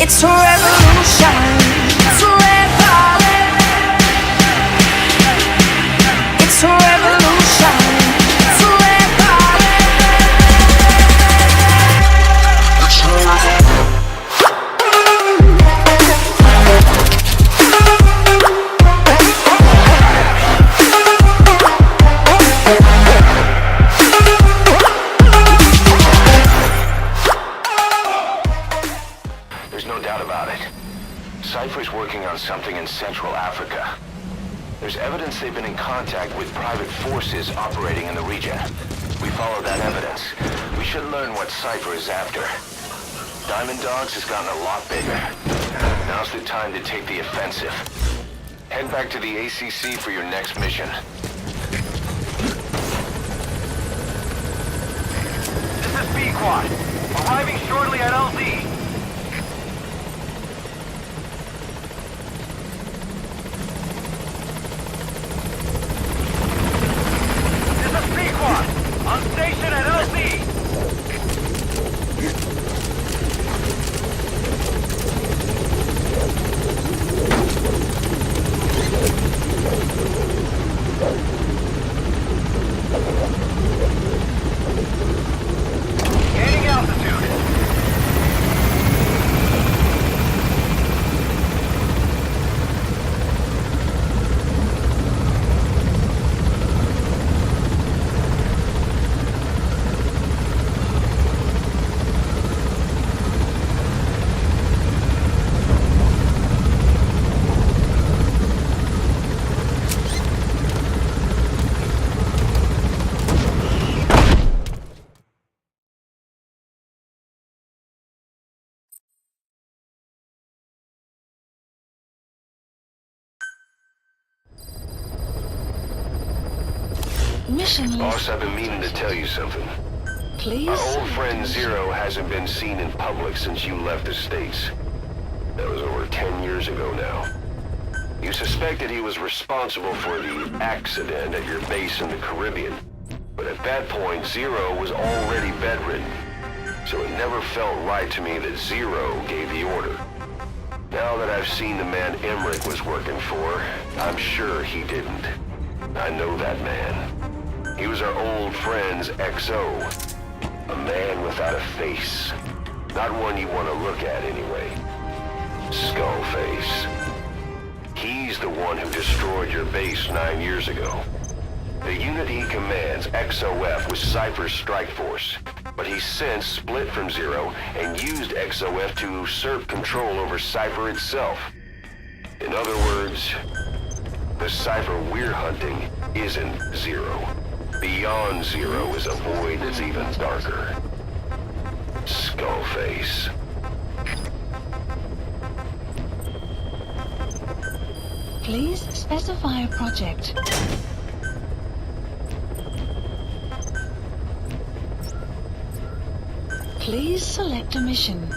It's a revolution. It's a It's a revolution. It's a There's no doubt about it. Cypher's working on something in Central Africa. There's evidence they've been in contact with private forces operating in the region. We follow that evidence. We should learn what Cypher is after. Diamond Dogs has gotten a lot bigger. Now's the time to take the offensive. Head back to the ACC for your next mission. This is B-Quad. Arriving shortly at LZ. On station at LZ! Gaining altitude. mission. Boss, I've been meaning to tell you something. Please. Our old friend Zero hasn't been seen in public since you left the States. That was over 10 years ago now. You suspected he was responsible for the accident at your base in the Caribbean. But at that point, Zero was already bedridden. So it never felt right to me that Zero gave the order. Now that I've seen the man Emmerich was working for, I'm sure he didn't. I know that man. He was our old friend's XO. A man without a face. Not one you want to look at anyway. Skullface. He's the one who destroyed your base 9 years ago. The unit he commands, XOF, was Cypher's strike force. But he's since split from Zero and used XOF to usurp control over Cypher itself. In other words, the Cypher we're hunting isn't Zero. Beyond Zero is a void that's even darker. Skullface. Please specify a project. Please select a mission.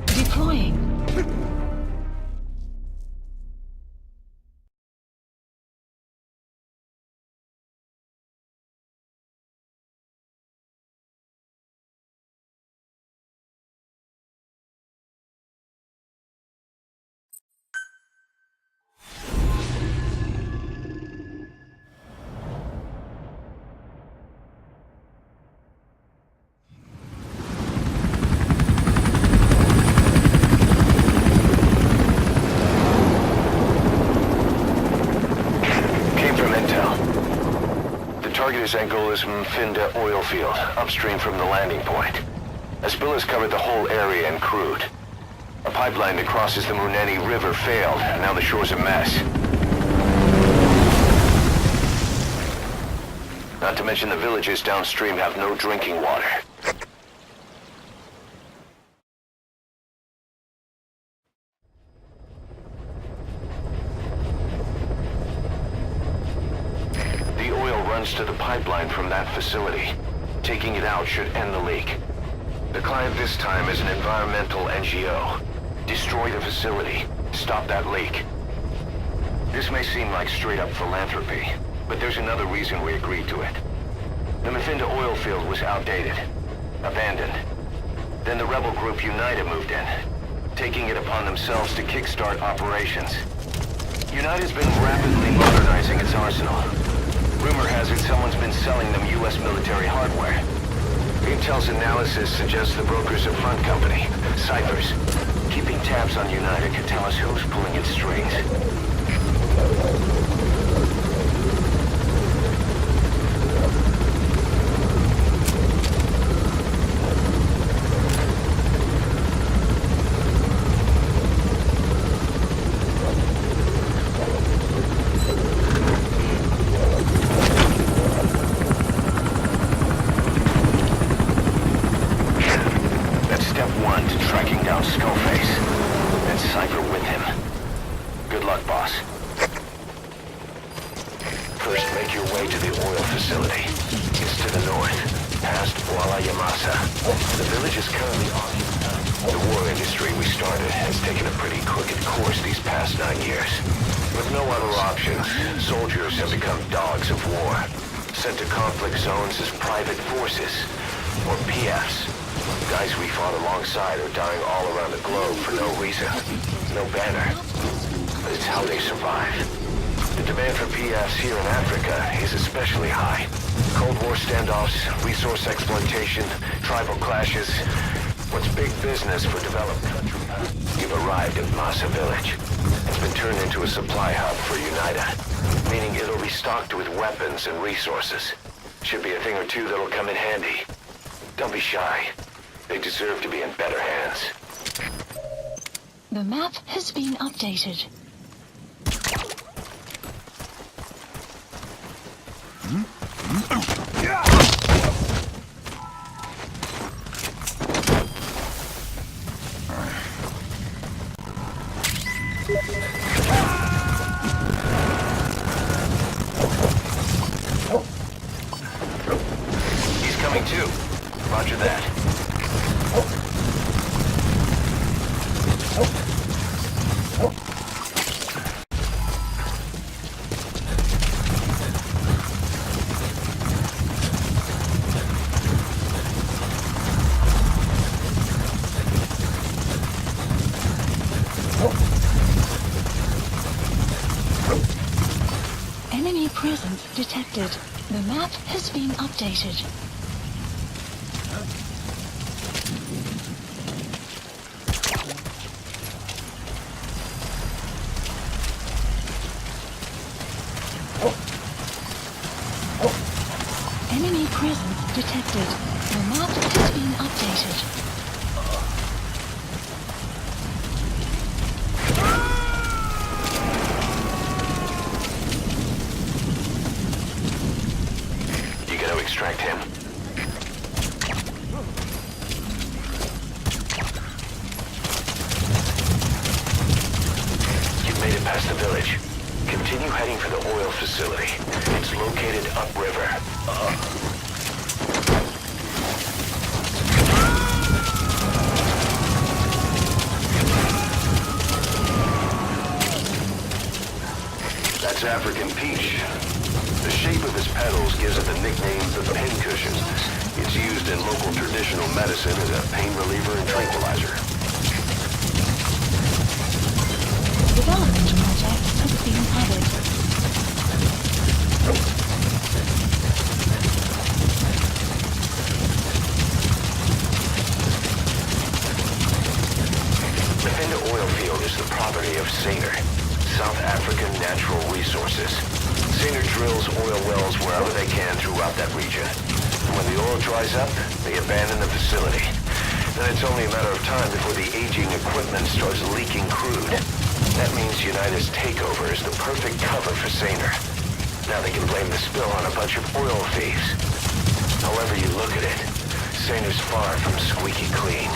Deploying. Target is Angolas Mfinda oil field, upstream from the landing point. A spill has covered the whole area and crude. A pipeline that crosses the Muneni River failed, and now the shore's a mess. Not to mention the villages downstream have no drinking water. To the pipeline from that facility. Taking it out should end the leak. The client this time is an environmental NGO. Destroy the facility. Stop that leak. This may seem like straight-up philanthropy, but there's another reason we agreed to it. The Mafinda oil field was outdated, abandoned. Then the rebel group UNITA moved in, taking it upon themselves to kickstart operations. UNITA's been rapidly modernizing its arsenal. Rumor has it someone's been selling them U.S. military hardware. Intel's analysis suggests the broker's a front company, Cyphers. Keeping tabs on UNITA could tell us who's pulling its strings. Sent to conflict zones as private forces, or PFs. Guys we fought alongside are dying all around the globe for no reason. No banner. But it's how they survive. The demand for PFs here in Africa is especially high. Cold War standoffs, resource exploitation, tribal clashes. What's big business for developed countries? You've arrived at Massa Village. It's been turned into a supply hub for UNITA, meaning it'll be stocked with weapons and resources. Should be a thing or two that'll come in handy. Don't be shy. They deserve to be in better hands. The map has been updated. He's coming too. Roger that. Enemy presence detected. The map has been updated. Enemy presence detected. The map has been updated. Extract him. You've made it past the village. Continue heading for the oil facility. It's located upriver. That's African peach. The shape of its petals gives it the nickname the pincushion. It's used in local traditional medicine as a pain reliever and tranquilizer. Development project has been added. The Mafinda oil field is the property of Saner, South African Natural Resources. Saner drills oil wells wherever they can throughout that region. When the oil dries up, they abandon the facility. Then it's only a matter of time before the aging equipment starts leaking crude. That means UNITA's takeover is the perfect cover for Saner. Now they can blame the spill on a bunch of oil thieves. However you look at it, Saner's far from squeaky clean.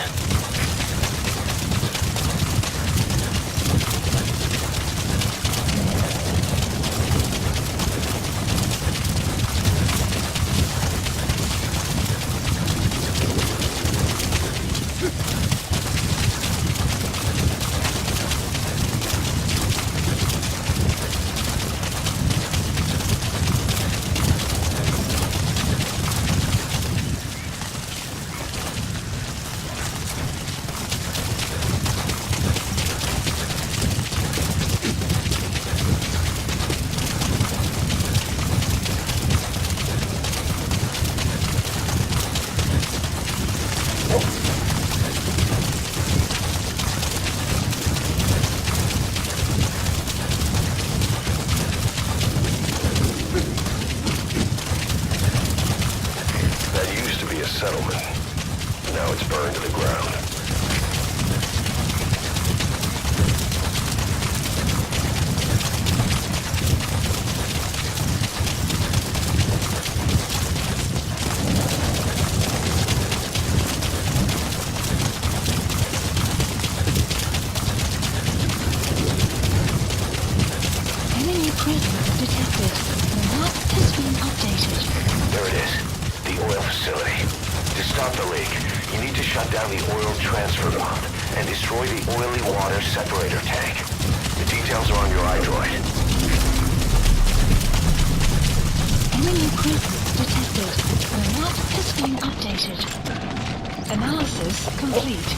used to be a settlement. Now it's burned to the ground. Enemy presence detected. The map has been updated. There it is. The oil facility. To stop the leak, you need to shut down the oil transfer pump and destroy the oily water separator tank. The details are on your iDroid. Enemy presence detected. The map has been updated. Analysis complete.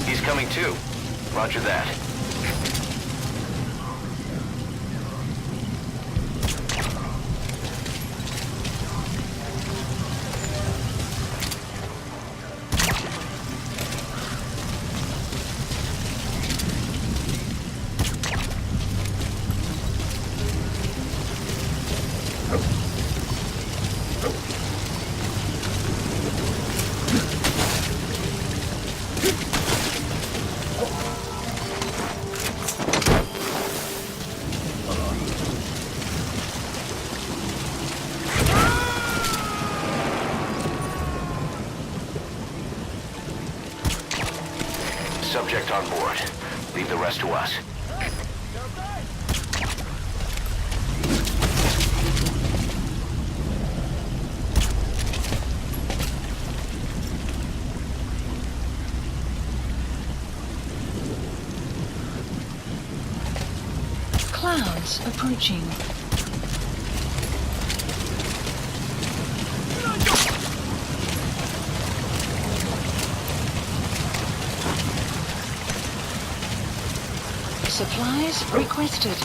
He's coming too. Roger that. Subject on board. Leave the rest to us. Clouds approaching. Supplies requested.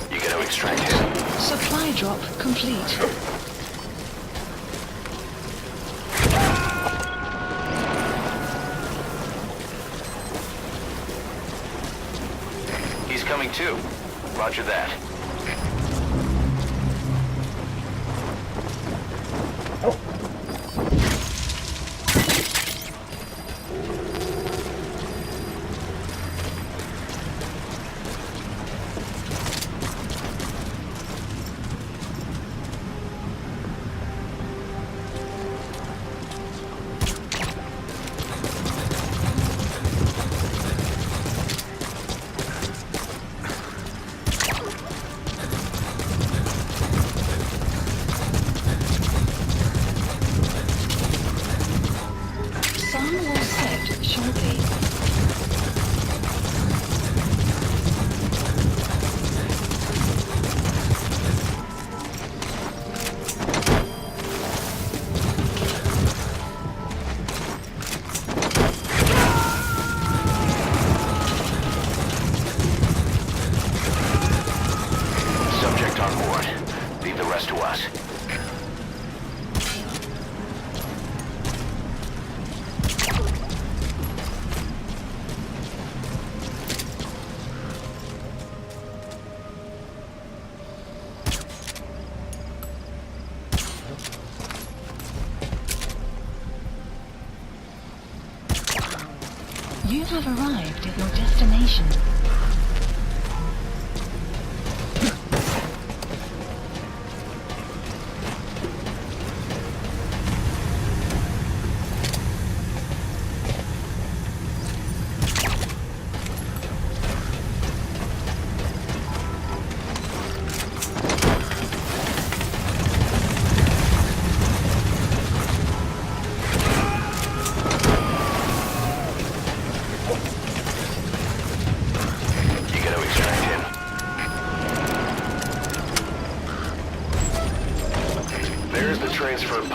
You gonna extract him? Supply drop complete. He's coming too. Roger that. Sun will set shortly. Subject on board. Leave the rest to us. You have arrived at your destination.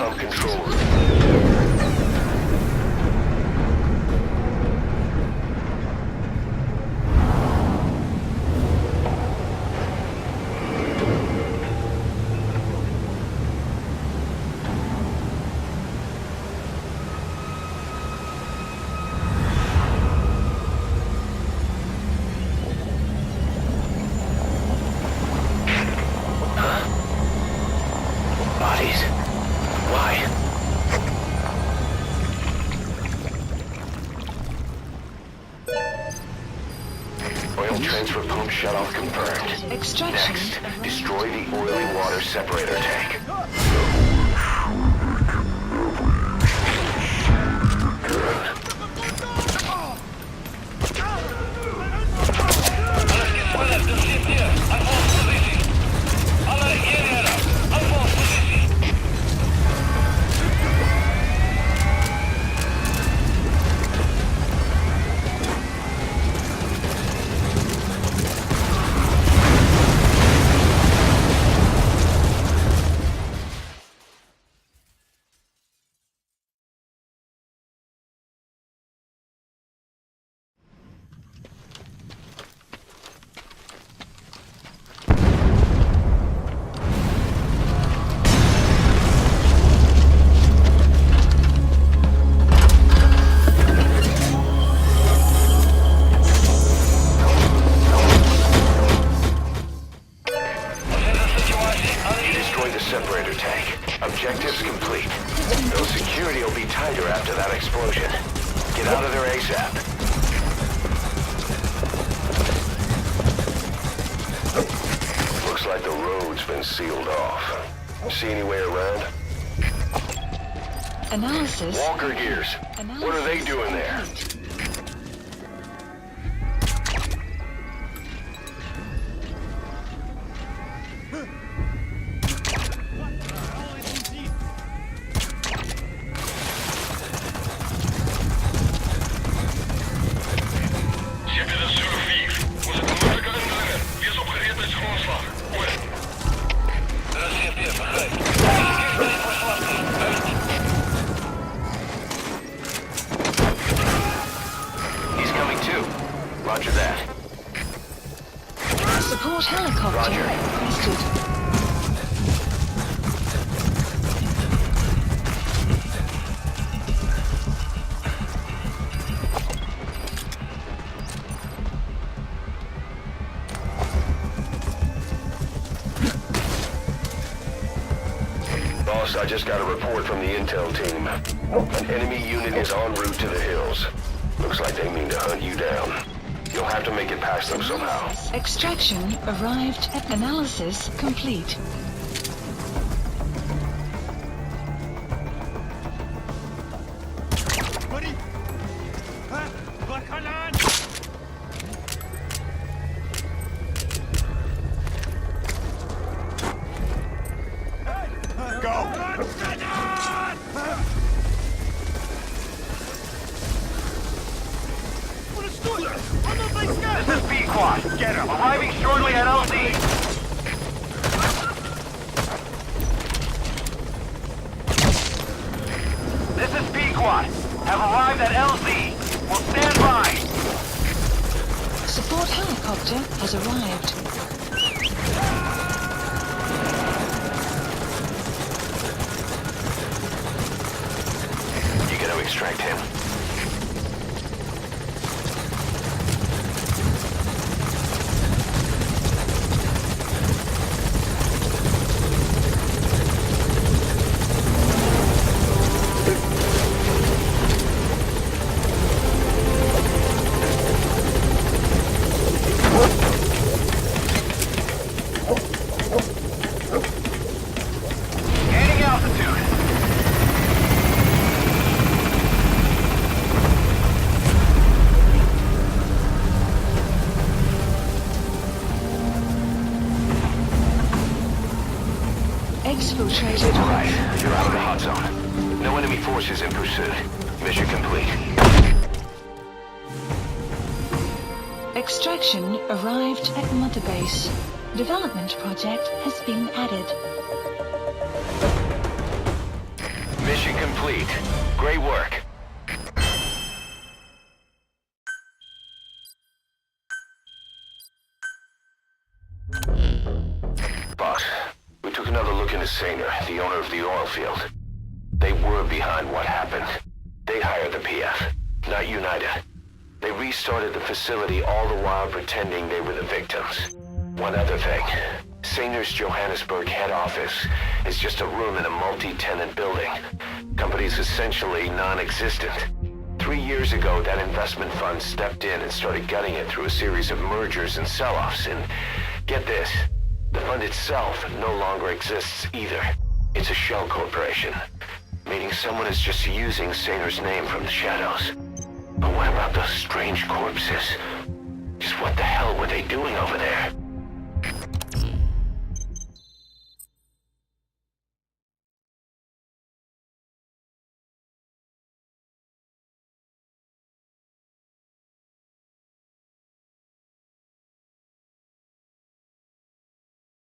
pump control room. Bodies? Why? Oil transfer pump shutoff confirmed. Extraction. Next, destroy the oily water separator tank. Separator tank. Objectives complete. Though security will be tighter after that explosion. Get out of there ASAP. Looks like the road's been sealed off. See any way around? Analysis. Walker gears. What are they doing there? Roger that. Support helicopter Roger. requested. Boss, I just got a report from the intel team. An enemy unit is en route to the hills. Looks like they mean to hunt you down. You'll have to make it past them somehow. Extraction arrived at analysis complete. This is B-Quad. Get him. Arriving shortly at LZ. This is B-Quad. Have arrived at LZ. Will stand by. Support helicopter has arrived. You gotta extract him. Gaining altitude. Exfiltrated. All right, you're out of the hot zone. No enemy forces in pursuit. Mission complete. Extraction arrived at Mother Base. Development project has been added. Mission complete. Great work. Boss, we took another look into Saner, the owner of the oil field. They were behind what happened. They hired the PF, not United. They restarted the facility all the while pretending they were the victims. One other thing. Saner's Johannesburg head office is just a room in a multi-tenant building. Company's essentially non-existent. 3 years ago, that investment fund stepped in and started gutting it through a series of mergers and sell-offs. And get this, the fund itself no longer exists either. It's a shell corporation, meaning someone is just using Saner's name from the shadows. But what about those strange